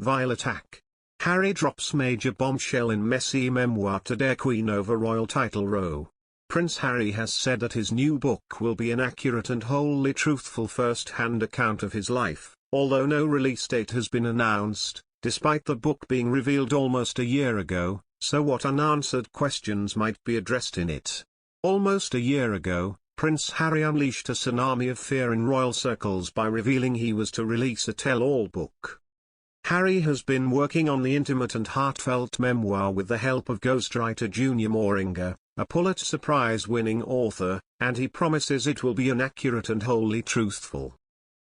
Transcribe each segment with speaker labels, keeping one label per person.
Speaker 1: vile attack. Harry drops major bombshell in messy memoir to dare Queen over royal title row. Prince Harry has said that his new book will be an accurate and wholly truthful first-hand account of his life, although no release date has been announced, despite the book being revealed almost a year ago. So what unanswered questions might be addressed in it? Almost a year ago, Prince Harry unleashed a tsunami of fear in royal circles by revealing he was to release a tell-all book. Harry has been working on the intimate and heartfelt memoir with the help of ghostwriter Junior Mooringer, a Pulitzer Prize-winning author, and he promises it will be an accurate and wholly truthful.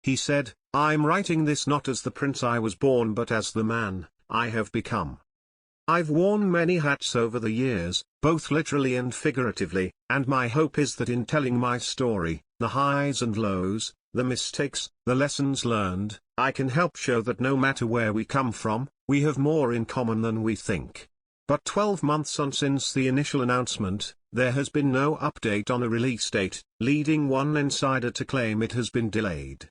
Speaker 1: He said, "I'm writing this not as the prince I was born but as the man I have become. I've worn many hats over the years, both literally and figuratively, and my hope is that in telling my story, the highs and lows, the mistakes, the lessons learned, I can help show that no matter where we come from, we have more in common than we think." But 12 months on since the initial announcement, there has been no update on a release date, leading one insider to claim it has been delayed.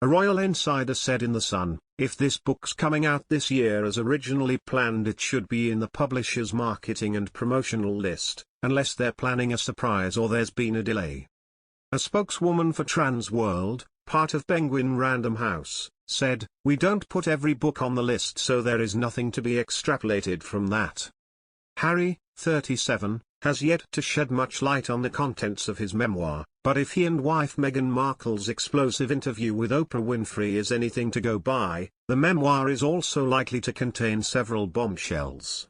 Speaker 1: A royal insider said in The Sun, "If this book's coming out this year as originally planned, it should be in the publisher's marketing and promotional list, unless they're planning a surprise or there's been a delay." A spokeswoman for Trans World, part of Penguin Random House, said, "We don't put every book on the list, so there is nothing to be extrapolated from that." Harry, 37, has yet to shed much light on the contents of his memoir, but if he and wife Meghan Markle's explosive interview with Oprah Winfrey is anything to go by, the memoir is also likely to contain several bombshells.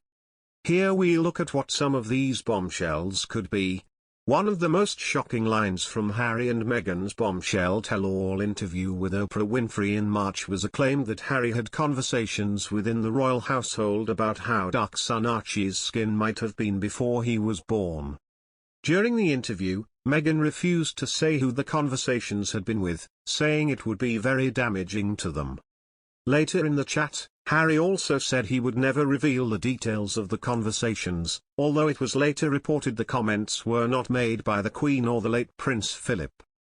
Speaker 1: Here we look at what some of these bombshells could be. One of the most shocking lines from Harry and Meghan's bombshell tell-all interview with Oprah Winfrey in March was a claim that Harry had conversations within the royal household about how dark son Archie's skin might have been before he was born. During the interview, Meghan refused to say who the conversations had been with, saying it would be very damaging to them. Later in the chat, Harry also said he would never reveal the details of the conversations, although it was later reported the comments were not made by the Queen or the late Prince Philip.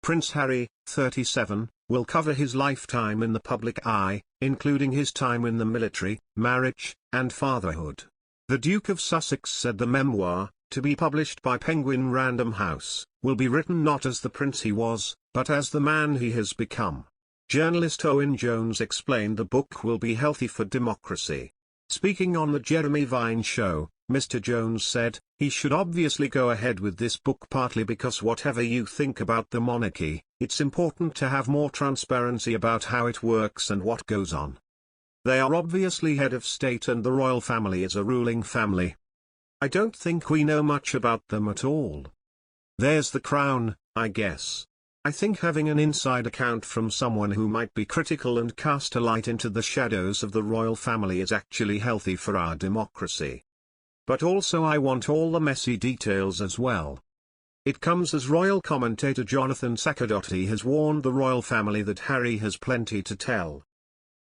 Speaker 1: Prince Harry, 37, will cover his lifetime in the public eye, including his time in the military, marriage, and fatherhood. The Duke of Sussex said the memoir, to be published by Penguin Random House, will be written not as the prince he was, but as the man he has become. Journalist Owen Jones explained the book will be healthy for democracy. Speaking on the Jeremy Vine show, Mr. Jones said, "He should obviously go ahead with this book partly because whatever you think about the monarchy, it's important to have more transparency about how it works and what goes on. They are obviously head of state and the royal family is a ruling family. I don't think we know much about them at all. There's the crown, I guess. I think having an inside account from someone who might be critical and cast a light into the shadows of the royal family is actually healthy for our democracy. But also I want all the messy details as well." It comes as royal commentator Jonathan Saccardotti has warned the royal family that Harry has plenty to tell.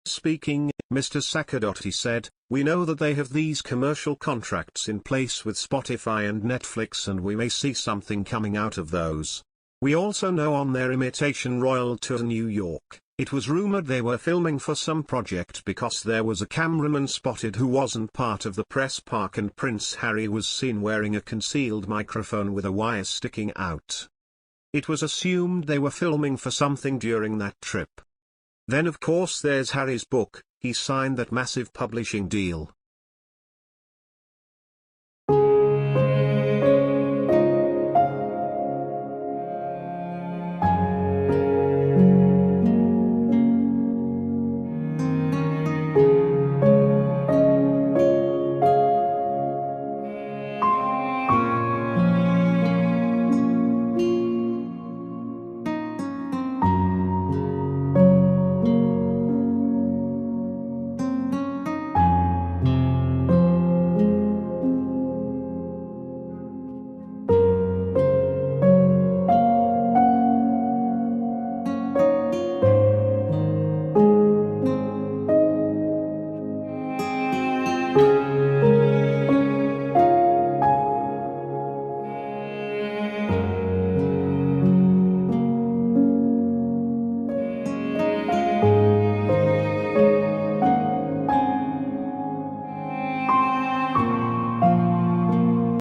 Speaker 1: Speaking, Mr. Saccardotti said, "We know that they have these commercial contracts in place with Spotify and Netflix and we may see something coming out of those. We also know on their imitation royal tour to New York, it was rumored they were filming for some project because there was a cameraman spotted who wasn't part of the press park and Prince Harry was seen wearing a concealed microphone with a wire sticking out. It was assumed they were filming for something during that trip. Then of course there's Harry's book, he signed that massive publishing deal,